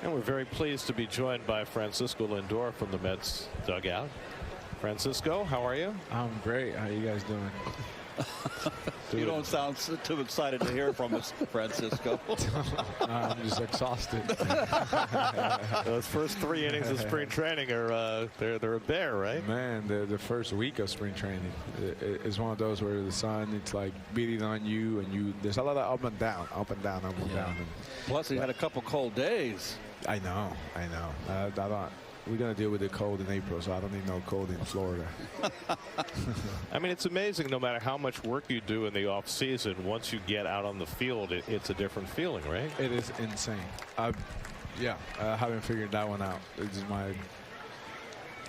And we're very pleased to be joined by Francisco Lindor from the Mets dugout. Francisco, how are you? I'm great. How you guys doing? You don't sound too excited to hear from us, Francisco. I'm just exhausted. Those first 3 innings of spring training are they're a bear, right? Man, the first week of spring training is one of those where the sun, it's like beating on you, and there's a lot of up and down, up and down, up and down. And, Plus, he had a couple cold days. I know. We're going to deal with the cold in April, so I don't need no cold in Florida. I mean, it's amazing no matter how much work you do in the off season, once you get out on the field, it's a different feeling, right? It is insane. I haven't figured that one out. This is my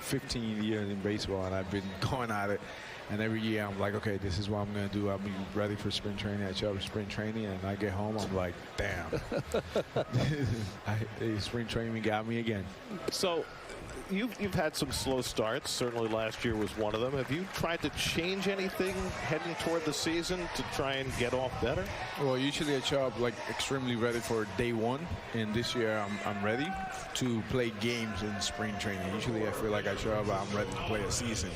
15 years in baseball, and I've been going at it. And every year I'm like, okay, this is what I'm going to do. I'll be ready for spring training. I show up for spring training, and I get home, I'm like, damn. Spring training got me again. So you've had some slow starts. Certainly last year was one of them. Have you tried to change anything heading toward the season to try and get off better? Well, usually I show up like extremely ready for day one, and this year I'm ready to play games in spring training. Usually I feel like I show up, I'm ready to play a season.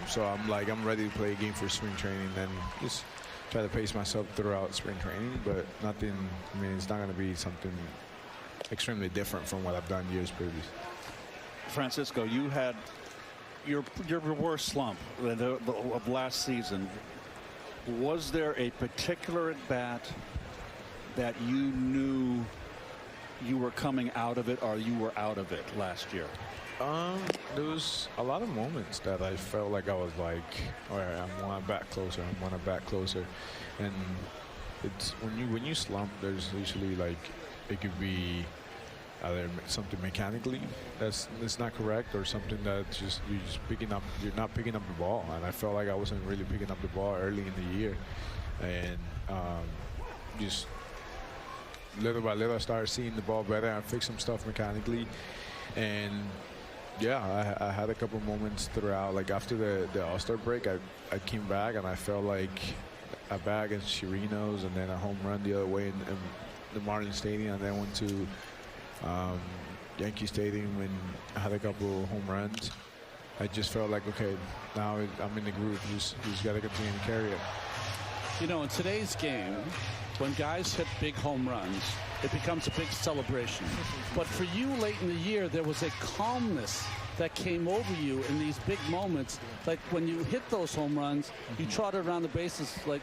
So I'm ready to play a game for spring training, and just try to pace myself throughout spring training, but nothing, I mean, it's not going to be something extremely different from what I've done years previous. Francisco, you had your worst slump of last season. Was there a particular at bat that you knew you were coming out of it, or you were out of it last year? There was a lot of moments that I felt like I was like, all right, I'm one back closer, and it's when you slump, there's usually like it could be either something mechanically that's not correct, or something that you're not picking up the ball. And I felt like I wasn't really picking up the ball early in the year, and just little by little I started seeing the ball better and fix some stuff mechanically. And yeah, I had a couple moments throughout, like after the All-Star break, I came back and I felt like a bat against Chirinos, and then a home run the other way in the Marlins Stadium, and then went to Yankee Stadium and I had a couple home runs. I just felt like, okay, now I'm in the groove. You just got to continue to carry it. You know, in today's game, when guys hit big home runs, it becomes a big celebration. But for you late in the year, there was a calmness that came over you in these big moments. Like when you hit those home runs, you trotted around the bases like,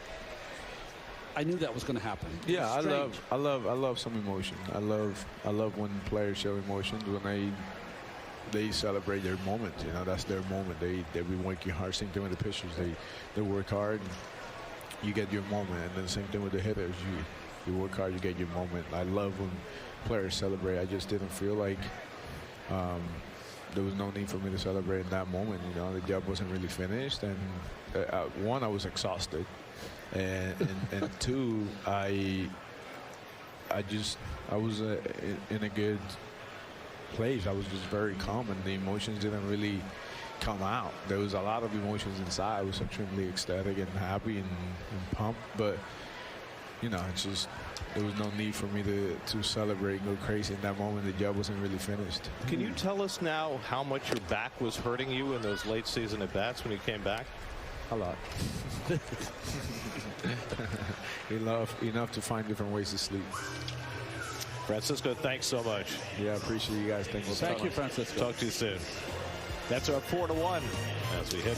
I knew that was going to happen. Yeah, I love some emotion. I love when players show emotions, when they celebrate their moment. You know, that's their moment. They be working hard. Same thing with the pitchers. They work hard. And you get your moment, and then same thing with the hitters. You work hard, you get your moment. I love when players celebrate. I just didn't feel like there was no need for me to celebrate in that moment. You know, the job wasn't really finished, and one, I was exhausted. And two, I was in a good place. I was just very calm, and the emotions didn't really come out. There was a lot of emotions inside. I was extremely ecstatic and happy and pumped, but you know, it's just there was no need for me to celebrate and go crazy in that moment. The job wasn't really finished. Can you tell us now how much your back was hurting you in those late season at bats when you came back? A lot. enough to find different ways to sleep. Francisco, thanks so much. Yeah, I appreciate you guys. Thank you, Francisco. Talk to you soon. That's our 4-1 as we hit